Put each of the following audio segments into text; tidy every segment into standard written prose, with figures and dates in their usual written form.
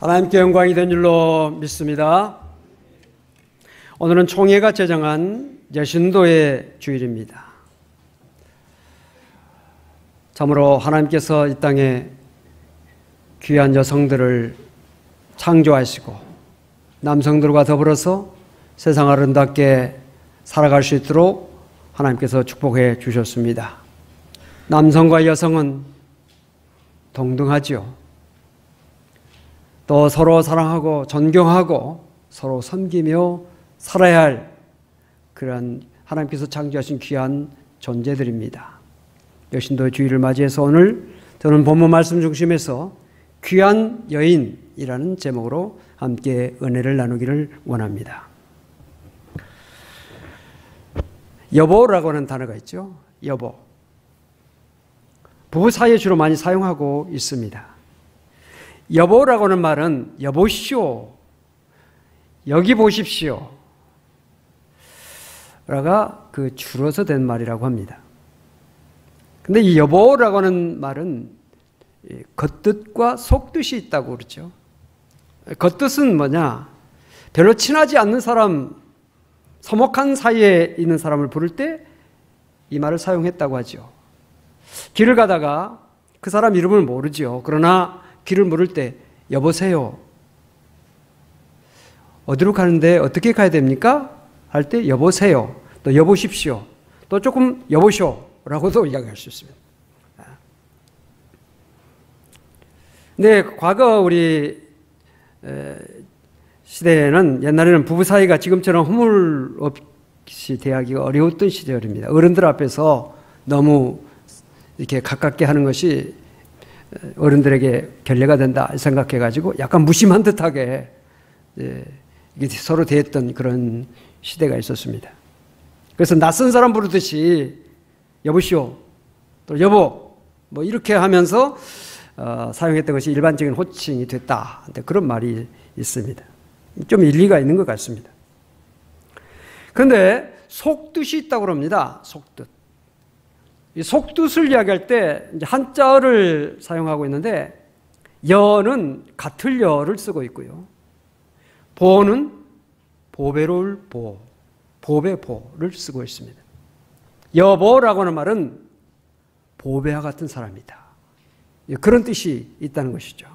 하나님께 영광이 된 줄로 믿습니다. 오늘은 총회가 제정한 여신도의 주일입니다. 참으로 하나님께서 이 땅에 귀한 여성들을 창조하시고 남성들과 더불어서 세상 아름답게 살아갈 수 있도록 하나님께서 축복해 주셨습니다. 남성과 여성은 동등하지요. 또 서로 사랑하고 존경하고 서로 섬기며 살아야 할 그런 하나님께서 창조하신 귀한 존재들입니다. 여신도의 주일을 맞이해서 오늘 저는 본문 말씀 중심에서 귀한 여인이라는 제목으로 함께 은혜를 나누기를 원합니다. 여보라고 하는 단어가 있죠. 여보. 부부 사이에 주로 많이 사용하고 있습니다. 여보라고 하는 말은 여보시오, 여기 보십시오 라가 그 줄어서 된 말이라고 합니다. 근데 이 여보라고 하는 말은 겉뜻과 속뜻이 있다고 그러죠. 겉뜻은 뭐냐? 별로 친하지 않는 사람, 서먹한 사이에 있는 사람을 부를 때 이 말을 사용했다고 하죠. 길을 가다가 그 사람 이름을 모르죠. 그러나 길을 물을 때 여보세요. 어디로 가는데 어떻게 가야 됩니까? 할 때 여보세요. 또 여보십시오. 또 조금 여보쇼 라고도 이야기할 수 있습니다. 근데 과거 우리 시대에는 옛날에는 부부 사이가 지금처럼 허물 없이 대하기가 어려웠던 시절입니다. 어른들 앞에서 너무 이렇게 가깝게 하는 것이 어른들에게 결례가 된다 생각해가지고 약간 무심한 듯하게 이게 서로 대했던 그런 시대가 있었습니다. 그래서 낯선 사람 부르듯이 여보시오, 또 여보, 뭐 이렇게 하면서 사용했던 것이 일반적인 호칭이 됐다. 그런 말이 있습니다. 좀 일리가 있는 것 같습니다. 그런데 속뜻이 있다고 합니다. 속뜻. 이 속뜻을 이야기할 때 이제 한자어를 사용하고 있는데 여는 같을 여를 쓰고 있고요. 보는 보배로울 보, 보배 보를 쓰고 있습니다. 여보라고 하는 말은 보배와 같은 사람이다. 그런 뜻이 있다는 것이죠.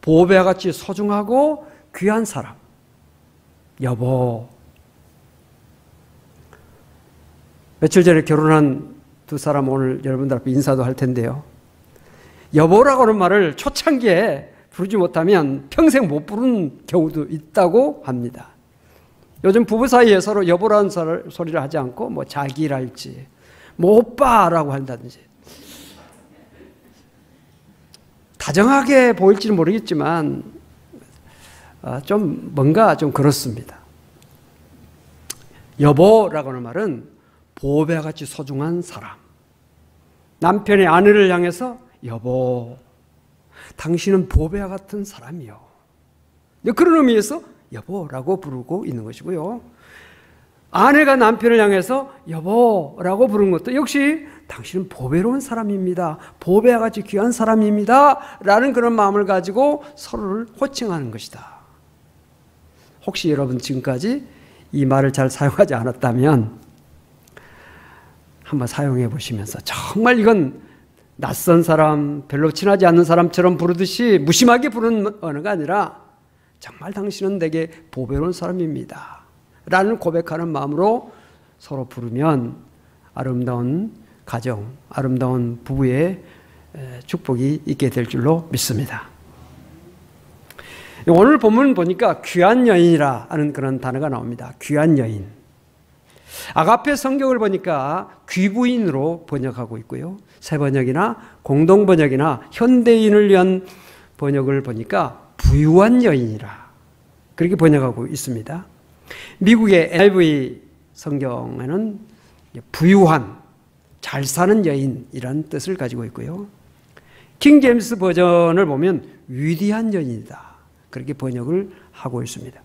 보배와 같이 소중하고 귀한 사람. 여보. 며칠 전에 결혼한 두 사람 오늘 여러분들 앞에 인사도 할 텐데요. 여보라고 하는 말을 초창기에 부르지 못하면 평생 못 부르는 경우도 있다고 합니다. 요즘 부부 사이에 서로 여보라는 소리를 하지 않고 뭐 자기랄지 뭐 오빠라고 한다든지 다정하게 보일지는 모르겠지만 좀 뭔가 좀 그렇습니다. 여보라고 하는 말은 보배와 같이 소중한 사람. 남편의 아내를 향해서 여보, 당신은 보배와 같은 사람이요. 그런 의미에서 여보라고 부르고 있는 것이고요. 아내가 남편을 향해서 여보라고 부르는 것도 역시 당신은 보배로운 사람입니다. 보배와 같이 귀한 사람입니다. 라는 그런 마음을 가지고 서로를 호칭하는 것이다. 혹시 여러분 지금까지 이 말을 잘 사용하지 않았다면 한번 사용해 보시면서 정말 이건 낯선 사람, 별로 친하지 않는 사람처럼 부르듯이 무심하게 부르는 언어가 아니라 정말 당신은 내게 보배로운 사람입니다. 라는 고백하는 마음으로 서로 부르면 아름다운 가정, 아름다운 부부의 축복이 있게 될 줄로 믿습니다. 오늘 본문 보니까 귀한 여인이라 하는 그런 단어가 나옵니다. 귀한 여인. 아가페 성경을 보니까 귀부인으로 번역하고 있고요. 새 번역이나 공동 번역이나 현대인을 위한 번역을 보니까 부유한 여인이라 그렇게 번역하고 있습니다. 미국의 NIV 성경에는 부유한, 잘 사는 여인이라는 뜻을 가지고 있고요. 킹 제임스 버전을 보면 위대한 여인이다 그렇게 번역을 하고 있습니다.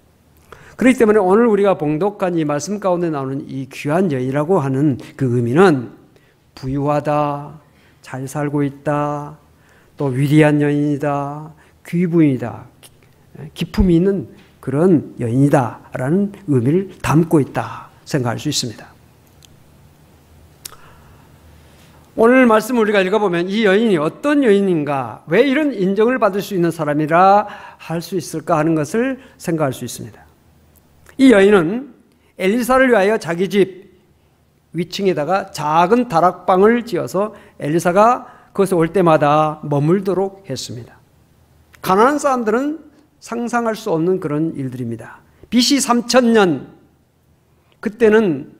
그렇기 때문에 오늘 우리가 봉독한 이 말씀 가운데 나오는 이 귀한 여인이라고 하는 그 의미는 부유하다, 잘 살고 있다, 또 위대한 여인이다, 귀부인이다, 기품이 있는 그런 여인이다라는 의미를 담고 있다 생각할 수 있습니다. 오늘 말씀을 우리가 읽어보면 이 여인이 어떤 여인인가, 왜 이런 인정을 받을 수 있는 사람이라 할 수 있을까 하는 것을 생각할 수 있습니다. 이 여인은 엘리사를 위하여 자기 집 위층에다가 작은 다락방을 지어서 엘리사가 거기서 올 때마다 머물도록 했습니다. 가나안 사람들은 상상할 수 없는 그런 일들입니다. BC 3000년, 그때는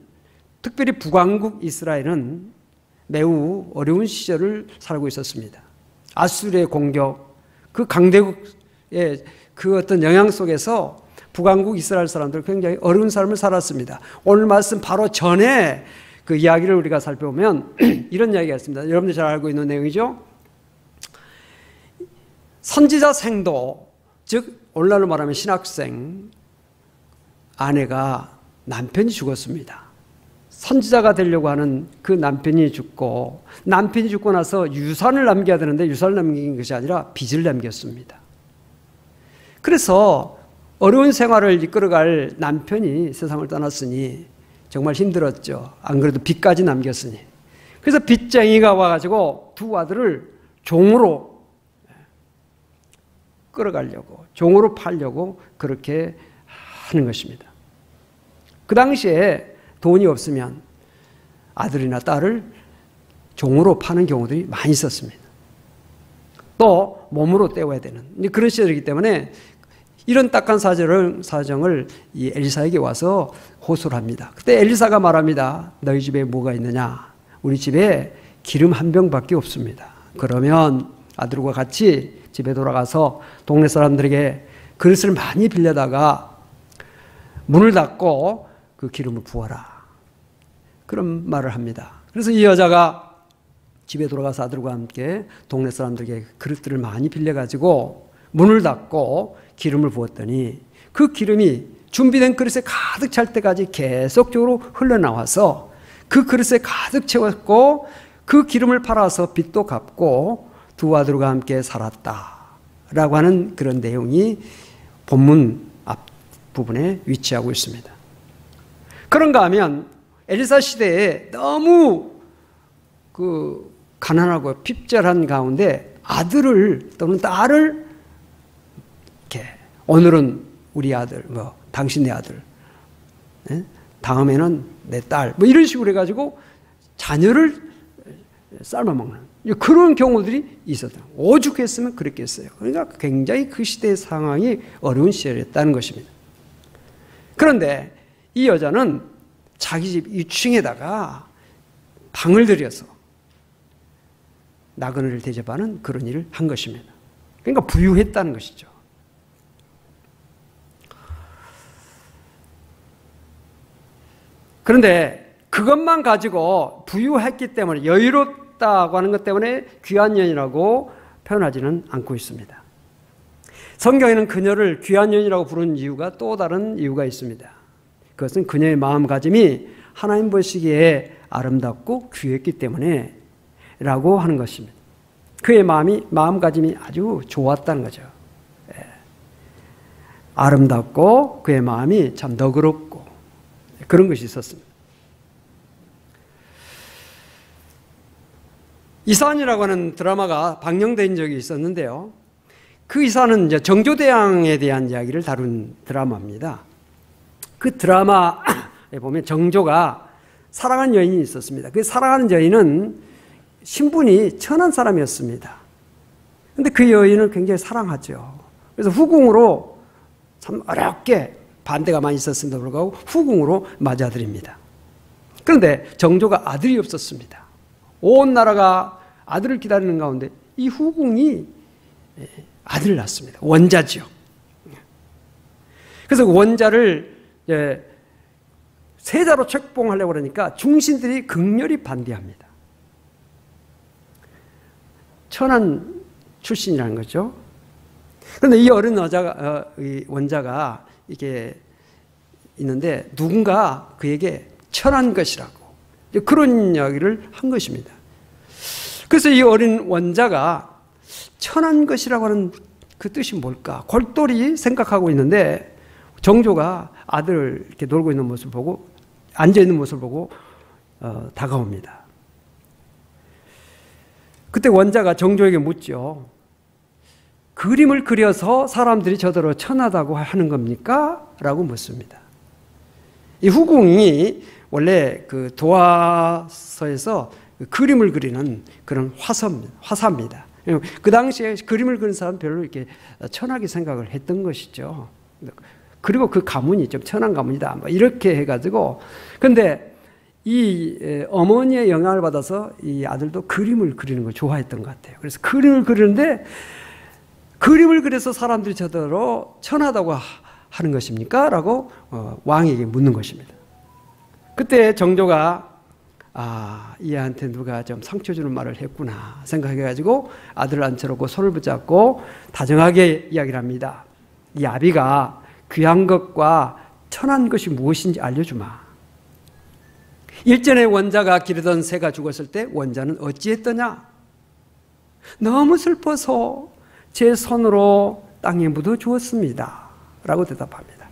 특별히 북왕국 이스라엘은 매우 어려운 시절을 살고 있었습니다. 아수르의 공격, 그 강대국의 그 어떤 영향 속에서 북왕국 이스라엘 사람들은 굉장히 어려운 삶을 살았습니다. 오늘 말씀 바로 전에 그 이야기를 우리가 살펴보면 이런 이야기가 있습니다. 여러분들 잘 알고 있는 내용이죠. 선지자 생도, 즉 오늘날로 말하면 신학생 아내가 남편이 죽었습니다. 선지자가 되려고 하는 그 남편이 죽고, 남편이 죽고 나서 유산을 남겨야 되는데 유산을 남긴 것이 아니라 빚을 남겼습니다. 그래서 어려운 생활을 이끌어갈 남편이 세상을 떠났으니 정말 힘들었죠. 안 그래도 빚까지 남겼으니. 그래서 빚쟁이가 와가지고 두 아들을 종으로 끌어가려고, 종으로 팔려고 그렇게 하는 것입니다. 그 당시에 돈이 없으면 아들이나 딸을 종으로 파는 경우들이 많이 있었습니다. 또 몸으로 때워야 되는 그런 시절이기 때문에 이런 딱한 사정을 이 엘리사에게 와서 호소를 합니다. 그때 엘리사가 말합니다. 너희 집에 뭐가 있느냐? 우리 집에 기름 한 병밖에 없습니다. 그러면 아들과 같이 집에 돌아가서 동네 사람들에게 그릇을 많이 빌려다가 문을 닫고 그 기름을 부어라. 그런 말을 합니다. 그래서 이 여자가 집에 돌아가서 아들과 함께 동네 사람들에게 그릇들을 많이 빌려가지고 문을 닫고 기름을 부었더니 그 기름이 준비된 그릇에 가득 찰 때까지 계속적으로 흘러나와서 그 그릇에 가득 채웠고 그 기름을 팔아서 빚도 갚고 두 아들과 함께 살았다라고 하는 그런 내용이 본문 앞부분에 위치하고 있습니다. 그런가 하면 엘리사 시대에 너무 그 가난하고 핍절한 가운데 아들을 또는 딸을 이렇게 오늘은 우리 아들, 뭐 당신네 아들, 다음에는 내 딸, 뭐 이런 식으로 해가지고 자녀를 삶아먹는 그런 경우들이 있었다. 오죽했으면 그랬겠어요. 그러니까 굉장히 그 시대의 상황이 어려운 시절이었다는 것입니다. 그런데 이 여자는 자기 집 2층에다가 방을 들여서 나그네를 대접하는 그런 일을 한 것입니다. 그러니까 부유했다는 것이죠. 그런데 그것만 가지고 부유했기 때문에, 여유롭다고 하는 것 때문에 귀한 여인이라고 표현하지는 않고 있습니다. 성경에는 그녀를 귀한 여인이라고 부르는 이유가 또 다른 이유가 있습니다. 그것은 그녀의 마음가짐이 하나님 보시기에 아름답고 귀했기 때문에 라고 하는 것입니다. 그의 마음가짐이 아주 좋았다는 거죠. 아름답고 그의 마음이 참 너그럽고 그런 것이 있었습니다. 이산이라고 하는 드라마가 방영된 적이 있었는데요. 그 이산은 이제 정조대왕에 대한 이야기를 다룬 드라마입니다. 그 드라마에 보면 정조가 사랑하는 여인이 있었습니다. 그 사랑하는 여인은 신분이 천한 사람이었습니다. 그런데 그 여인을 굉장히 사랑하죠. 그래서 후궁으로 참 어렵게 반대가 많이 있었음에도 불구하고 후궁으로 맞아들입니다. 그런데 정조가 아들이 없었습니다. 온 나라가 아들을 기다리는 가운데 이 후궁이 아들을 낳습니다. 원자죠. 그래서 원자를 세자로 책봉하려고 그러니까 중신들이 극렬히 반대합니다. 천한 출신이라는 거죠. 그런데 이 어린 원자가 이게 있는데 누군가 그에게 천한 것이라고 그런 이야기를 한 것입니다. 그래서 이 어린 원자가 천한 것이라고 하는 그 뜻이 뭘까? 골똘히 생각하고 있는데 정조가 아들 이렇게 놀고 있는 모습을 보고, 앉아 있는 모습을 보고 다가옵니다. 그때 원자가 정조에게 묻죠. 그림을 그려서 사람들이 저더러 천하다고 하는 겁니까? 라고 묻습니다. 이 후궁이 원래 그 도화서에서 그림을 그리는 그런 화사입니다. 그 당시에 그림을 그리는 사람 별로 이렇게 천하게 생각을 했던 것이죠. 그리고 그 가문이 좀 천한 가문이다, 뭐 이렇게 해가지고. 근데 이 어머니의 영향을 받아서 이 아들도 그림을 그리는 걸 좋아했던 것 같아요. 그래서 그림을 그리는데, 그림을 그려서 사람들이 저더러 천하다고 하는 것입니까? 라고 왕에게 묻는 것입니다. 그때 정조가 이 애한테 누가 좀 상처 주는 말을 했구나 생각해가지고 아들을 앉혀놓고 손을 붙잡고 다정하게 이야기를 합니다. 이 아비가 귀한 것과 천한 것이 무엇인지 알려주마. 일전에 원자가 기르던 새가 죽었을 때 원자는 어찌했더냐? 너무 슬퍼서 제 손으로 땅에 묻어 주었습니다. 라고 대답합니다.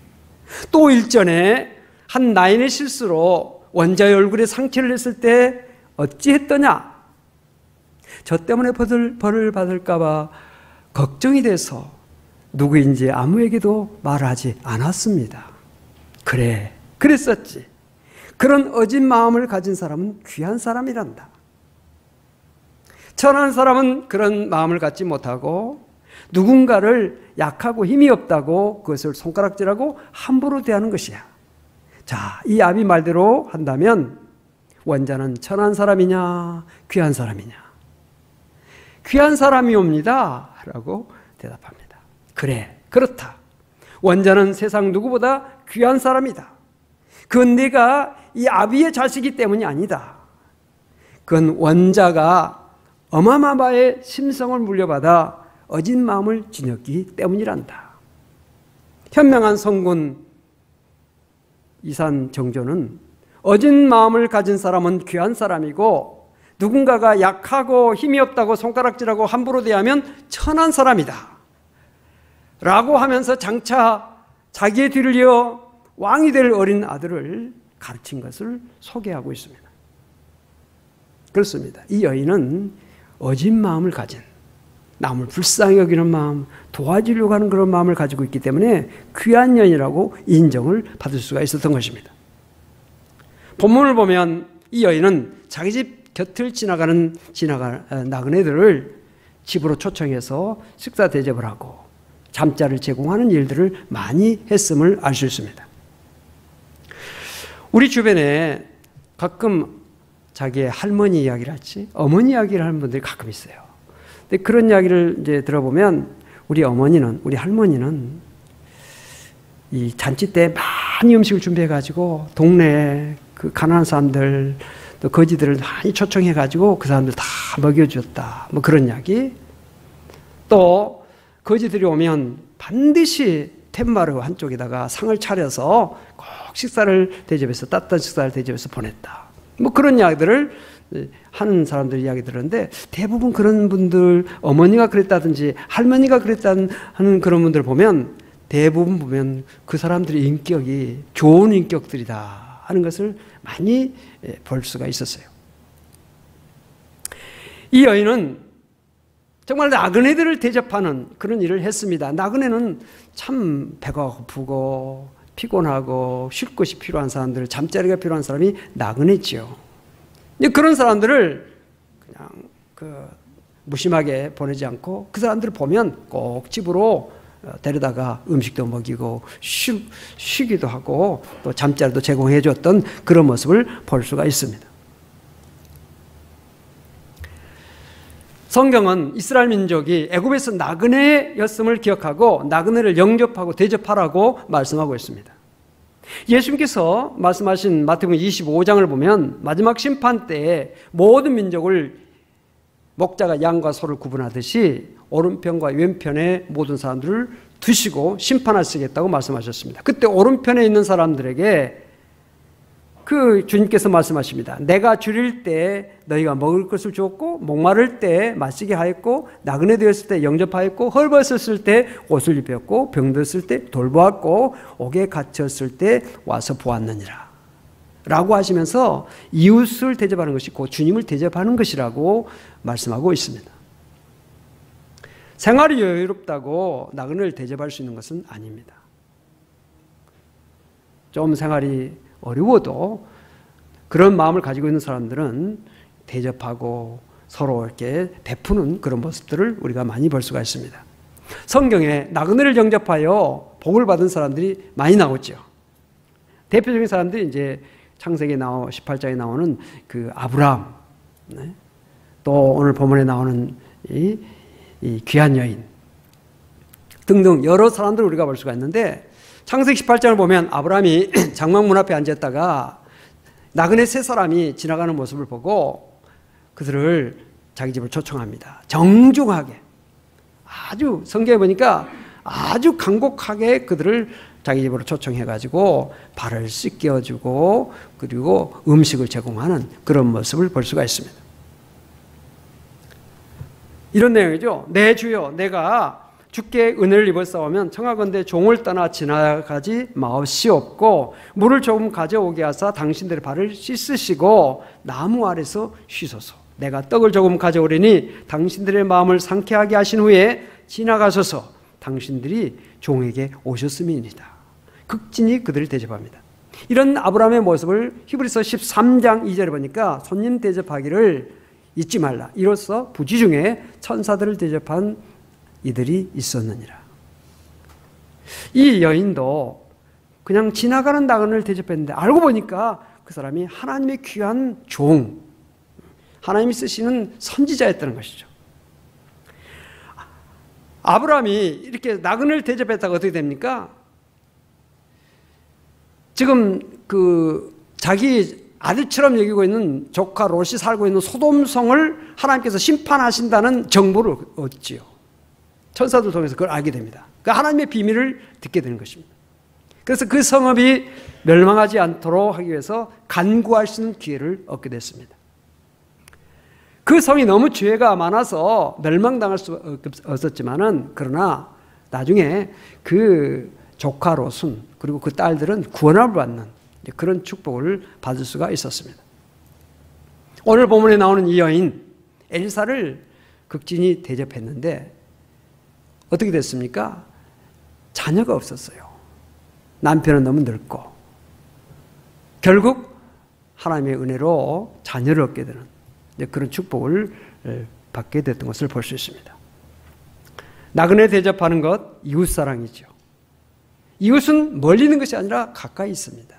또 일전에 한 나인의 실수로 원자의 얼굴에 상처를 냈을 때 어찌했더냐? 저 때문에 벌을 받을까 봐 걱정이 돼서 누구인지 아무에게도 말하지 않았습니다. 그래, 그랬었지. 그런 어진 마음을 가진 사람은 귀한 사람이란다. 천한 사람은 그런 마음을 갖지 못하고 누군가를 약하고 힘이 없다고 그것을 손가락질하고 함부로 대하는 것이야. 자, 이 아비 말대로 한다면 원자는 천한 사람이냐 귀한 사람이냐? 귀한 사람이옵니다 라고 대답합니다. 그래, 그렇다. 원자는 세상 누구보다 귀한 사람이다. 그건 네가 이 아비의 자식이기 때문이 아니다. 그건 원자가 어마마바의 심성을 물려받아 어진 마음을 지녔기 때문이란다. 현명한 성군 이산 정조는 어진 마음을 가진 사람은 귀한 사람이고 누군가가 약하고 힘이 없다고 손가락질하고 함부로 대하면 천한 사람이다 라고 하면서 장차 자기의 뒤를 이어 왕이 될 어린 아들을 가르친 것을 소개하고 있습니다. 그렇습니다. 이 여인은 어진 마음을 가진, 남을 불쌍히 여기는 마음, 도와주려고 하는 그런 마음을 가지고 있기 때문에 귀한 여인이라고 인정을 받을 수가 있었던 것입니다. 본문을 보면 이 여인은 자기 집 곁을 지나가는 나그네들을 집으로 초청해서 식사 대접을 하고 잠자를 제공하는 일들을 많이 했음을 알 수 있습니다. 우리 주변에 가끔 자기의 할머니 이야기를 할지 어머니 이야기를 하는 분들이 가끔 있어요. 근데 그런 이야기를 이제 들어보면 우리 할머니는 이 잔치 때 많이 음식을 준비해가지고 동네 그 가난한 사람들 또 거지들을 많이 초청해가지고 그 사람들 다 먹여주었다. 뭐 그런 이야기. 또 거지들이 오면 반드시 텐마루 한쪽에다가 상을 차려서 꼭 식사를 대접해서 따뜻한 식사를 대접해서 보냈다. 뭐 그런 이야기들을 하는 사람들 이야기 들었는데 대부분 그런 분들 어머니가 그랬다든지 할머니가 그랬다는 하는 그런 분들 보면 대부분 보면 그 사람들의 인격이 좋은 인격들이다 하는 것을 많이 볼 수가 있었어요. 이 여인은 정말 나그네들을 대접하는 그런 일을 했습니다. 나그네는 참 배가 고프고 피곤하고 쉴 곳이 필요한 사람들, 잠자리가 필요한 사람이 나그네지요. 그런 사람들을 그냥 무심하게 보내지 않고 그 사람들을 보면 꼭 집으로 데려다가 음식도 먹이고 쉬기도 하고 또 잠자리도 제공해 줬던 그런 모습을 볼 수가 있습니다. 성경은 이스라엘 민족이 애굽에서 나그네였음을 기억하고 나그네를 영접하고 대접하라고 말씀하고 있습니다. 예수님께서 말씀하신 마태복음 25장을 보면 마지막 심판 때에 모든 민족을 목자가 양과 소를 구분하듯이 오른편과 왼편에 모든 사람들을 두시고 심판하시겠다고 말씀하셨습니다. 그때 오른편에 있는 사람들에게 그 주님께서 말씀하십니다. 내가 줄일 때 너희가 먹을 것을 주었고 목마를 때 마시게 하였고 나그네 되었을 때 영접하였고 헐벗었을 때 옷을 입혔고 병들었을 때 돌보았고 옥에 갇혔을 때 와서 보았느니라 라고 하시면서 이웃을 대접하는 것이 곧 주님을 대접하는 것이라고 말씀하고 있습니다. 생활이 여유롭다고 나그네를 대접할 수 있는 것은 아닙니다. 좀 생활이 어려워도 그런 마음을 가지고 있는 사람들은 대접하고 서로 이렇게 베푸는 그런 모습들을 우리가 많이 볼 수가 있습니다. 성경에 나그네를 영접하여 복을 받은 사람들이 많이 나오죠. 대표적인 사람들이 이제 창세기 18장에 나오는 그 아브라함, 또 오늘 본문에 나오는 이 귀한 여인 등등 여러 사람들을 우리가 볼 수가 있는데, 창세기 18장을 보면 아브라함이 장막문 앞에 앉았다가 나그네 세 사람이 지나가는 모습을 보고 그들을 자기 집을 초청합니다. 정중하게, 아주 성경에 보니까 아주 간곡하게 그들을 자기 집으로 초청해가지고 발을 씻겨주고 그리고 음식을 제공하는 그런 모습을 볼 수가 있습니다. 이런 내용이죠. 내 주여, 내가 주께 은혜를 입었사오면 청하건대 종을 떠나 지나가지 마옵시옵고 물을 조금 가져오게 하사 당신들의 발을 씻으시고 나무 아래서 쉬소서. 내가 떡을 조금 가져오리니 당신들의 마음을 상쾌하게 하신 후에 지나가소서. 당신들이 종에게 오셨음이니이다. 극진히 그들을 대접합니다. 이런 아브라함의 모습을 히브리서 13장 2절에 보니까 손님 대접하기를 잊지 말라. 이로써 부지 중에 천사들을 대접한 이들이 있었느니라. 이 여인도 그냥 지나가는 나그네를 대접했는데 알고 보니까 그 사람이 하나님의 귀한 종, 하나님이 쓰시는 선지자였다는 것이죠. 아브라함이 이렇게 나그네를 대접했다가 어떻게 됩니까? 지금 그 자기 아들처럼 여기고 있는 조카 롯이 살고 있는 소돔성을 하나님께서 심판하신다는 정보를 얻지요. 천사들 통해서 그걸 알게 됩니다. 그 하나님의 비밀을 듣게 되는 것입니다. 그래서 그 성읍이 멸망하지 않도록 하기 위해서 간구할 수 있는 기회를 얻게 됐습니다. 그 성이 너무 죄가 많아서 멸망당할 수 없었지만은, 그러나 나중에 그 조카 롯은 그리고 그 딸들은 구원을 받는 그런 축복을 받을 수가 있었습니다. 오늘 본문에 나오는 이 여인 엘사를 극진히 대접했는데 어떻게 됐습니까? 자녀가 없었어요. 남편은 너무 늙고 결국 하나님의 은혜로 자녀를 얻게 되는 그런 축복을 받게 됐던 것을 볼 수 있습니다. 나그네 대접하는 것, 이웃사랑이죠. 이웃은 멀리 있는 것이 아니라 가까이 있습니다.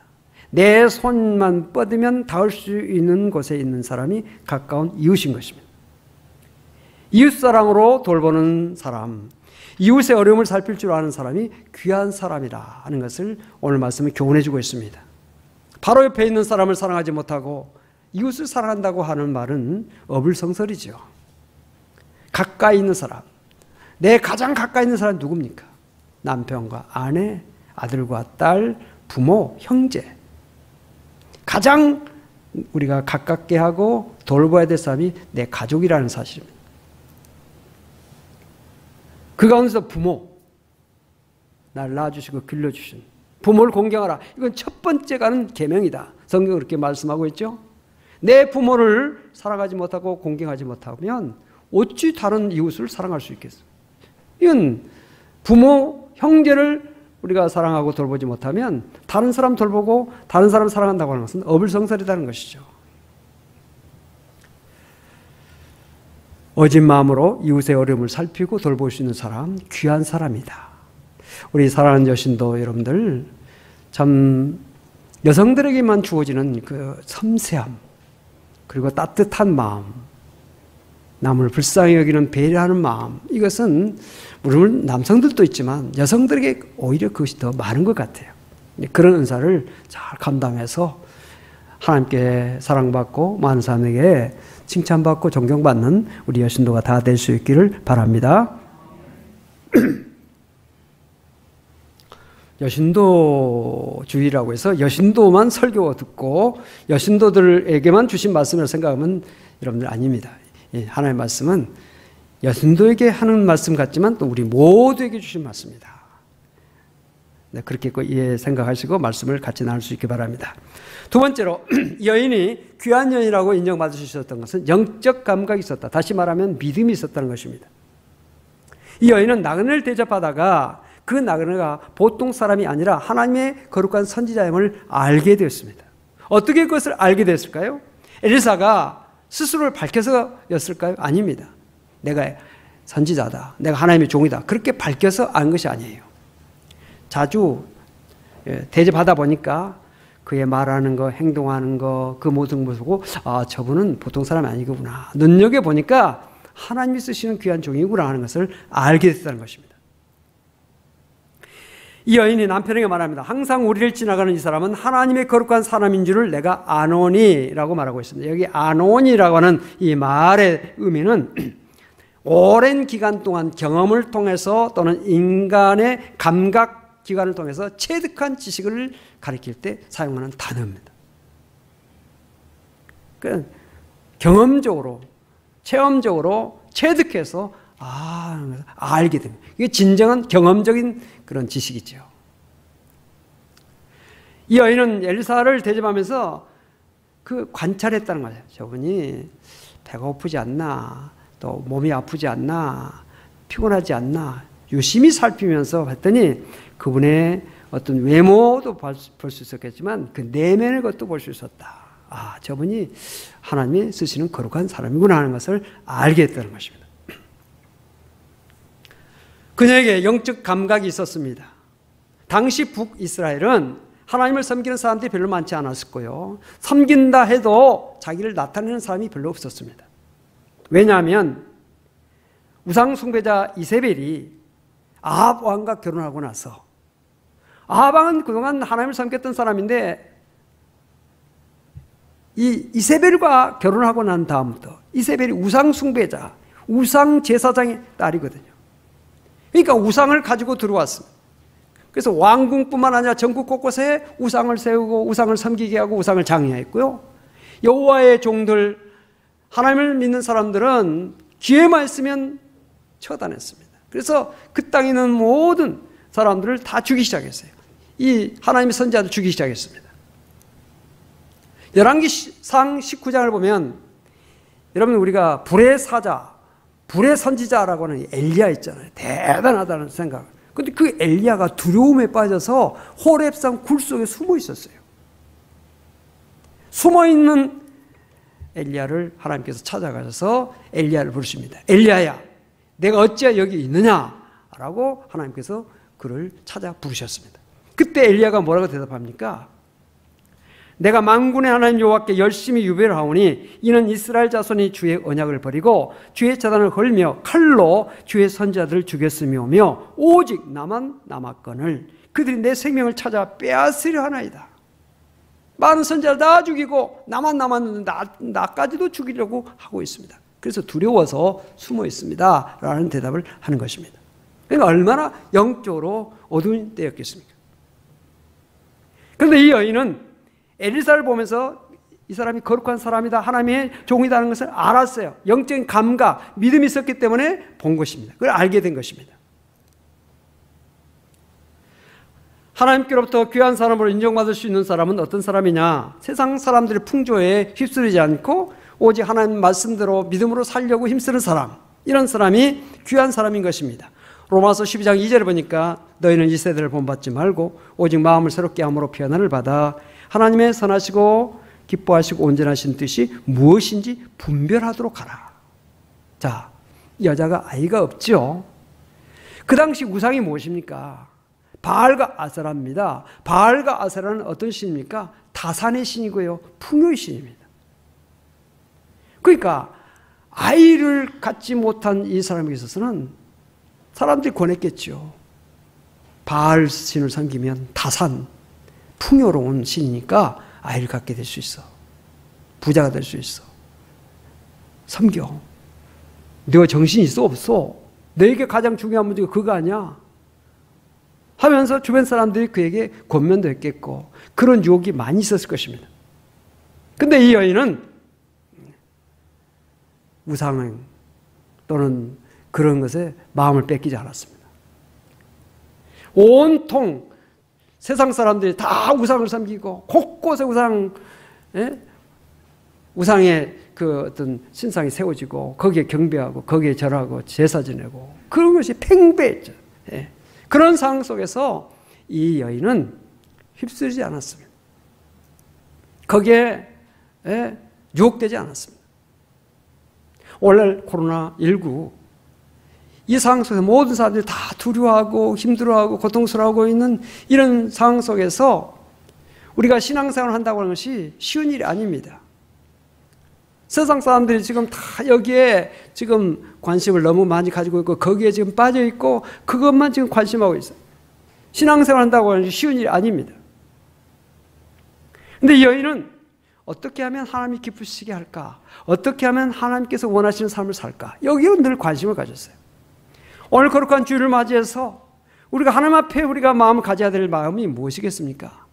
내 손만 뻗으면 닿을 수 있는 곳에 있는 사람이 가까운 이웃인 것입니다. 이웃사랑으로 돌보는 사람, 이웃의 어려움을 살필 줄 아는 사람이 귀한 사람이라 하는 것을 오늘 말씀에 교훈해 주고 있습니다. 바로 옆에 있는 사람을 사랑하지 못하고 이웃을 사랑한다고 하는 말은 어불성설이죠. 가까이 있는 사람, 내 가장 가까이 있는 사람이 누굽니까? 남편과 아내, 아들과 딸, 부모, 형제. 가장 우리가 가깝게 하고 돌봐야 될 사람이 내 가족이라는 사실입니다. 그 가운데서 부모, 날 낳아주시고 길러주신 부모를 공경하라. 이건 첫 번째 가는 계명이다. 성경은 그렇게 말씀하고 있죠. 내 부모를 사랑하지 못하고 공경하지 못하면 어찌 다른 이웃을 사랑할 수 있겠어요? 이건 부모, 형제를 우리가 사랑하고 돌보지 못하면 다른 사람 돌보고 다른 사람 사랑한다고 하는 것은 어불성설이라는 것이죠. 어진 마음으로 이웃의 어려움을 살피고 돌볼 수 있는 사람, 귀한 사람이다. 우리 사랑하는 여신도 여러분들, 참 여성들에게만 주어지는 그 섬세함, 그리고 따뜻한 마음, 남을 불쌍히 여기는 배려하는 마음, 이것은 물론 남성들도 있지만 여성들에게 오히려 그것이 더 많은 것 같아요. 그런 은사를 잘 감당해서 하나님께 사랑받고 많은 사람에게 칭찬받고 존경받는 우리 여신도가 다 될 수 있기를 바랍니다. 여신도주의라고 해서 여신도만 설교 듣고 여신도들에게만 주신 말씀을 생각하면 여러분들 아닙니다. 하나님의 말씀은 여신도에게 하는 말씀 같지만 또 우리 모두에게 주신 말씀입니다. 네, 그렇게 생각하시고 말씀을 같이 나눌 수 있기 바랍니다. 두 번째로 여인이 귀한 여인이라고 인정받을 수 있었던 것은 영적 감각이 있었다. 다시 말하면 믿음이 있었다는 것입니다. 이 여인은 나그네를 대접하다가 그 나그네가 보통 사람이 아니라 하나님의 거룩한 선지자임을 알게 되었습니다. 어떻게 그것을 알게 됐을까요? 엘리사가 스스로를 밝혀서였을까요? 아닙니다. 내가 선지자다. 내가 하나님의 종이다. 그렇게 밝혀서 안 것이 아니에요. 자주 대접하다 보니까 그의 말하는 거, 행동하는 거, 그 모든 것을 보고 저분은 보통 사람이 아니구나. 눈여겨보니까 하나님이 쓰시는 귀한 종이구나 하는 것을 알게 됐다는 것입니다. 이 여인이 남편에게 말합니다. 항상 우리를 지나가는 이 사람은 하나님의 거룩한 사람인 줄을 내가 아노니라고 말하고 있습니다. 여기 아노니라고 하는 이 말의 의미는 오랜 기간 동안 경험을 통해서 또는 인간의 감각 기관을 통해서 체득한 지식을 가리킬 때 사용하는 단어입니다. 그러니까 경험적으로, 체험적으로 체득해서 알게 됩니다. 이게 진정한 경험적인 그런 지식이죠. 이 여인은 엘리사를 대접하면서 관찰했다는 거예요. 저분이 배가 고프지 않나, 또 몸이 아프지 않나, 피곤하지 않나 유심히 살피면서 봤더니 그분의 어떤 외모도 볼 수 있었겠지만 그 내면의 것도 볼 수 있었다. 저분이 하나님이 쓰시는 거룩한 사람이구나 하는 것을 알게 됐다는 것입니다. 그녀에게 영적 감각이 있었습니다. 당시 북이스라엘은 하나님을 섬기는 사람들이 별로 많지 않았었고요. 섬긴다 해도 자기를 나타내는 사람이 별로 없었습니다. 왜냐하면 우상 숭배자 이세벨이 아합 왕과 결혼하고 나서 아합 왕은 그동안 하나님을 섬겼던 사람인데 이 이세벨과 결혼하고 난 다음부터 이세벨이 우상 숭배자, 우상 제사장의 딸이거든요. 그러니까 우상을 가지고 들어왔습니다. 그래서 왕궁뿐만 아니라 전국 곳곳에 우상을 세우고 우상을 섬기게 하고 우상을 장애했고요. 여호와의 종들, 하나님을 믿는 사람들은 기회만 있으면 처단했습니다. 그래서 그 땅에 있는 모든 사람들을 다 죽이기 시작했어요. 이 하나님의 선지자들 죽이기 시작했습니다. 열왕기상 19장을 보면 여러분 우리가 불의 사자, 불의 선지자라고 하는 엘리야 있잖아요. 대단하다는 생각. 그런데 그 엘리야가 두려움에 빠져서 호렙산 굴 속에 숨어 있었어요. 숨어있는 엘리야를 하나님께서 찾아가셔서 엘리야를 부르십니다. 엘리야야, 내가 어찌하여 여기 있느냐라고 하나님께서 그를 찾아 부르셨습니다. 그때 엘리야가 뭐라고 대답합니까? 내가 만군의 하나님 여호와께 열심히 유배를 하오니 이는 이스라엘 자손이 주의 언약을 버리고 주의 제단을 헐며 칼로 주의 선지자들을 죽였으며며 오직 나만 남았거늘 그들이 내 생명을 찾아 빼앗으려 하나이다. 많은 선지자를 다 죽이고 나만 남았는데 나까지도 죽이려고 하고 있습니다. 그래서 두려워서 숨어 있습니다 라는 대답을 하는 것입니다. 그러니까 얼마나 영적으로 어두운 때였겠습니까? 그런데 이 여인은 엘리사를 보면서 이 사람이 거룩한 사람이다, 하나님의 종이다는 것을 알았어요. 영적인 감각, 믿음이 있었기 때문에 본 것입니다. 그걸 알게 된 것입니다. 하나님께로부터 귀한 사람으로 인정받을 수 있는 사람은 어떤 사람이냐? 세상 사람들의 풍조에 휩쓸리지 않고 오직 하나님 말씀대로 믿음으로 살려고 힘쓰는 사람, 이런 사람이 귀한 사람인 것입니다. 로마서 12장 2절을 보니까 너희는 이 세대를 본받지 말고 오직 마음을 새롭게 함으로 변화를 받아 하나님의 선하시고 기뻐하시고 온전하신 뜻이 무엇인지 분별하도록 하라. 자, 여자가 아이가 없죠. 그 당시 우상이 무엇입니까? 바알과 아세라입니다. 바알과 아세라는 어떤 신입니까? 다산의 신이고요, 풍요의 신입니다. 그러니까 아이를 갖지 못한 이 사람에게 있어서는 사람들이 권했겠죠. 바알 신을 섬기면 다산, 풍요로운 신이니까 아이를 갖게 될 수 있어. 부자가 될 수 있어. 섬겨. 너가 정신이 있어 없어? 너에게 가장 중요한 문제가 그거 아니야? 하면서 주변 사람들이 그에게 권면도 했겠고 그런 유혹이 많이 있었을 것입니다. 근데 이 여인은 우상 또는 그런 것에 마음을 뺏기지 않았습니다. 온통 세상 사람들이 다 우상을 섬기고 곳곳에 우상의 그 어떤 신상이 세워지고 거기에 경배하고 거기에 절하고 제사 지내고 그런 것이 팽배했죠. 그런 상황 속에서 이 여인은 휩쓸리지 않았습니다. 거기에 유혹되지 않았습니다. 오늘 코로나19 이 상황 속에서 모든 사람들이 다 두려워하고 힘들어하고 고통스러워하고 있는 이런 상황 속에서 우리가 신앙생활을 한다고 하는 것이 쉬운 일이 아닙니다. 세상 사람들이 지금 다 여기에 지금 관심을 너무 많이 가지고 있고 거기에 지금 빠져 있고 그것만 지금 관심하고 있어요. 신앙생활 한다고 하는 것이 쉬운 일이 아닙니다. 근데 이 여인은 어떻게 하면 하나님이 기쁘시게 할까? 어떻게 하면 하나님께서 원하시는 삶을 살까? 여기에 늘 관심을 가졌어요. 오늘 거룩한 주일을 맞이해서 우리가 하나님 앞에 우리가 마음을 가져야 될 마음이 무엇이겠습니까?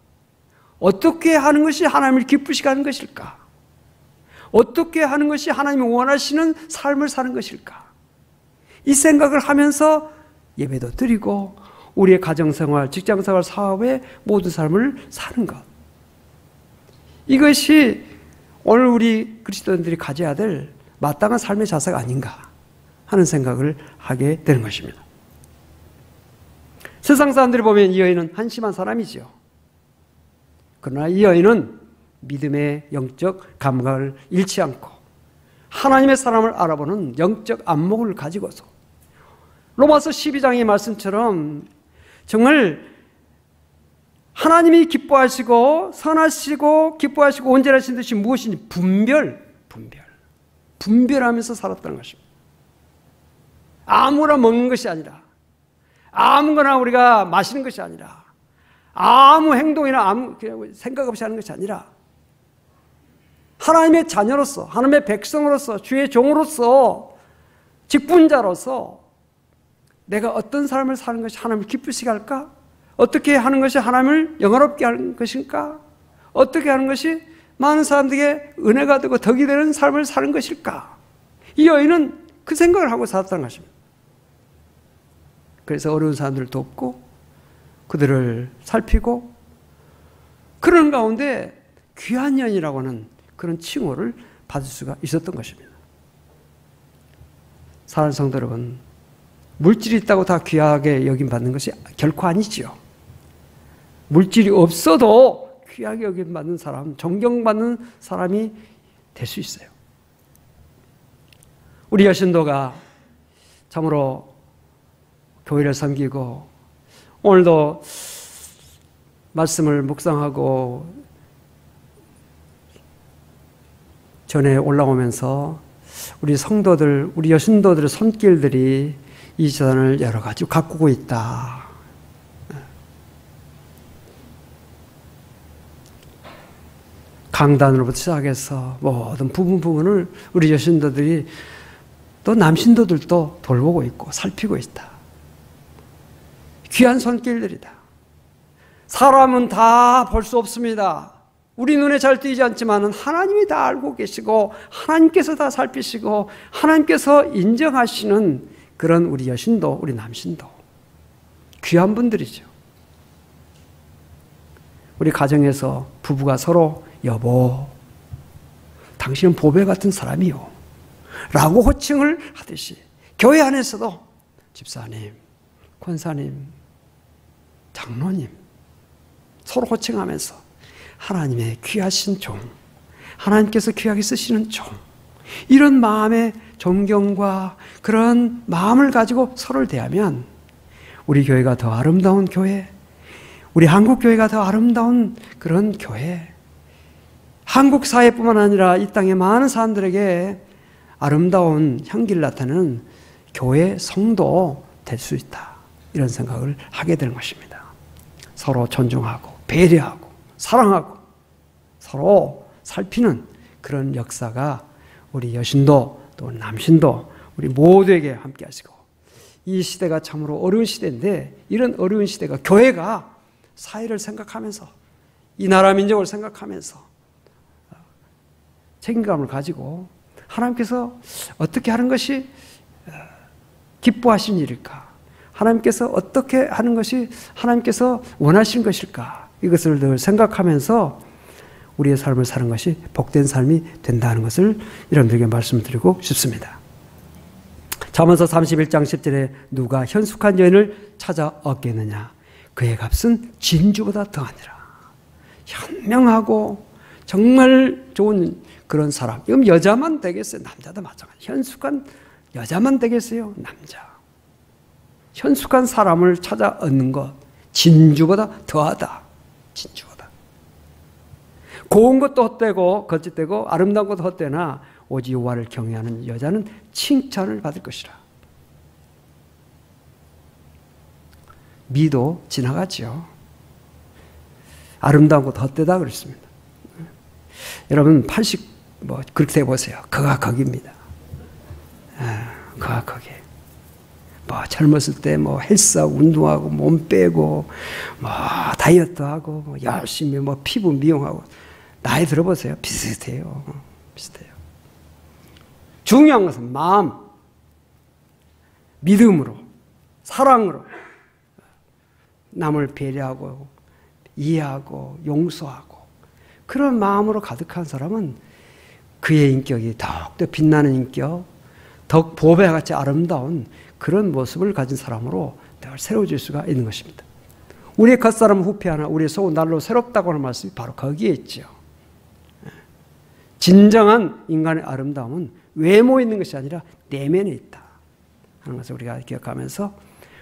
어떻게 하는 것이 하나님을 기쁘시게 하는 것일까? 어떻게 하는 것이 하나님이 원하시는 삶을 사는 것일까? 이 생각을 하면서 예배도 드리고 우리의 가정생활, 직장생활, 사업의 모든 삶을 사는 것. 이것이 오늘 우리 그리스도인들이 가져야 될 마땅한 삶의 자세가 아닌가 하는 생각을 하게 되는 것입니다. 세상 사람들이 보면 이 여인은 한심한 사람이죠. 그러나 이 여인은 믿음의 영적 감각을 잃지 않고 하나님의 사람을 알아보는 영적 안목을 가지고서 로마서 12장의 말씀처럼 정말 하나님이 기뻐하시고 선하시고 기뻐하시고 온전하신 듯이 무엇인지 분별하면서 살았다는 것입니다. 아무나 먹는 것이 아니라 아무거나 우리가 마시는 것이 아니라 아무 행동이나 아무 생각 없이 하는 것이 아니라 하나님의 자녀로서 하나님의 백성으로서 주의 종으로서 직분자로서 내가 어떤 삶을 사는 것이 하나님을 기쁘시게 할까? 어떻게 하는 것이 하나님을 영화롭게 하는 것일까? 어떻게 하는 것이 많은 사람들에게 은혜가 되고 덕이 되는 삶을 사는 것일까? 이 여인은 그 생각을 하고 살았다는 것입니다. 그래서 어려운 사람들을 돕고 그들을 살피고 그런 가운데 귀한 여인이라고 하는 그런 칭호를 받을 수가 있었던 것입니다. 사랑하는 성도 여러분, 물질이 있다고 다 귀하게 여김받는 것이 결코 아니지요. 물질이 없어도 귀하게 여김받는 사람, 존경받는 사람이 될 수 있어요. 우리 여신도가 참으로 교회를 섬기고 오늘도 말씀을 묵상하고 전에 올라오면서 우리 성도들, 우리 여신도들의 손길들이 이 재단을 여러 가지 가꾸고 있다. 강단으로부터 시작해서 모든 부분을 우리 여신도들이 또 남신도들도 돌보고 있고 살피고 있다. 귀한 손길들이다. 사람은 다 볼 수 없습니다. 우리 눈에 잘 띄지 않지만 하나님이 다 알고 계시고 하나님께서 다 살피시고 하나님께서 인정하시는 그런 우리 여신도, 우리 남신도 귀한 분들이죠. 우리 가정에서 부부가 서로 여보, 당신은 보배 같은 사람이요 라고 호칭을 하듯이 교회 안에서도 집사님, 권사님, 장로님 서로 호칭하면서 하나님의 귀하신 종, 하나님께서 귀하게 쓰시는 종, 이런 마음의 존경과 그런 마음을 가지고 서로를 대하면 우리 교회가 더 아름다운 교회, 우리 한국 교회가 더 아름다운 그런 교회, 한국 사회뿐만 아니라 이 땅의 많은 사람들에게 아름다운 향기를 나타내는 교회 성도 될 수 있다. 이런 생각을 하게 되는 것입니다. 서로 존중하고 배려하고 사랑하고 서로 살피는 그런 역사가 우리 여신도 또 남신도 우리 모두에게 함께 하시고 이 시대가 참으로 어려운 시대인데 이런 어려운 시대가 교회가 사회를 생각하면서 이 나라 민족을 생각하면서 책임감을 가지고 하나님께서 어떻게 하는 것이 기뻐하신 일일까? 하나님께서 어떻게 하는 것이 하나님께서 원하시는 것일까? 이것을 늘 생각하면서 우리의 삶을 사는 것이 복된 삶이 된다는 것을 여러분들에게 말씀드리고 싶습니다. 잠언서 31장 10절에 누가 현숙한 여인을 찾아 얻겠느냐? 그의 값은 진주보다 더하니라. 현명하고 정말 좋은 그런 사람. 이건 여자만 되겠어요? 남자도 마찬가지. 현숙한 여자만 되겠어요? 남자. 현숙한 사람을 찾아 얻는 것, 진주보다 더하다. 진주보다. 고운 것도 헛되고 거짓되고 아름다운 것도 헛되나 오직 여호와를 경외하는 여자는 칭찬을 받을 것이라. 미도 지나가죠. 아름다운 것도 헛되다 그랬습니다. 여러분 80 그렇게 해보세요. 그가 거기입니다. 그가 거기. 젊었을 때 헬스하고 운동하고 몸 빼고 다이어트하고 열심히 피부 미용하고 나이 들어보세요. 비슷해요. 비슷해요. 중요한 것은 마음, 믿음으로, 사랑으로 남을 배려하고 이해하고 용서하고 그런 마음으로 가득한 사람은 그의 인격이 더욱더 빛나는 인격, 더욱 보배와 같이 아름다운 그런 모습을 가진 사람으로 늘 새로워질 수가 있는 것입니다. 우리의 겉사람은 후패하나 우리의 속은 날로 새롭다고 하는 말씀이 바로 거기에 있죠. 진정한 인간의 아름다움은 외모에 있는 것이 아니라 내면에 있다 하는 것을 우리가 기억하면서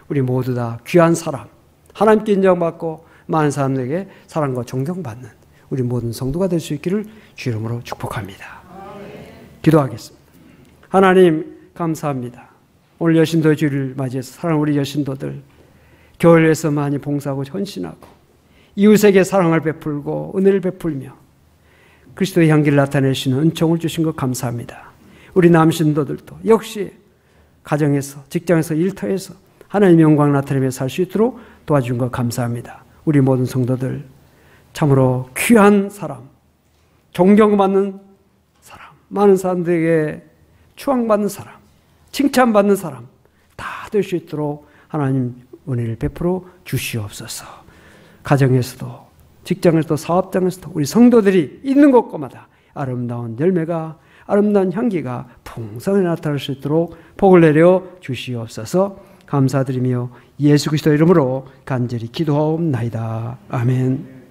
우리 모두 다 귀한 사람, 하나님께 인정받고 많은 사람들에게 사랑과 존경받는 우리 모든 성도가 될 수 있기를 주 이름으로 축복합니다. 기도하겠습니다. 하나님 감사합니다. 오늘 여신도의 주일을 맞이해서 사랑하는 우리 여신도들 교회에서 많이 봉사하고 헌신하고 이웃에게 사랑을 베풀고 은혜를 베풀며 그리스도의 향기를 나타내시는 은총을 주신 것 감사합니다. 우리 남신도들도 역시 가정에서 직장에서 일터에서 하나님의 영광 나타내며 살 수 있도록 도와준 것 감사합니다. 우리 모든 성도들 참으로 귀한 사람, 존경받는 사람, 많은 사람들에게 추앙받는 사람, 칭찬받는 사람 다 될 수 있도록 하나님 은혜를 베풀어 주시옵소서. 가정에서도 직장에서도 사업장에서도 우리 성도들이 있는 곳마다 아름다운 열매가 아름다운 향기가 풍성히 나타날 수 있도록 복을 내려 주시옵소서. 감사드리며 예수 그리스도 이름으로 간절히 기도하옵나이다. 아멘.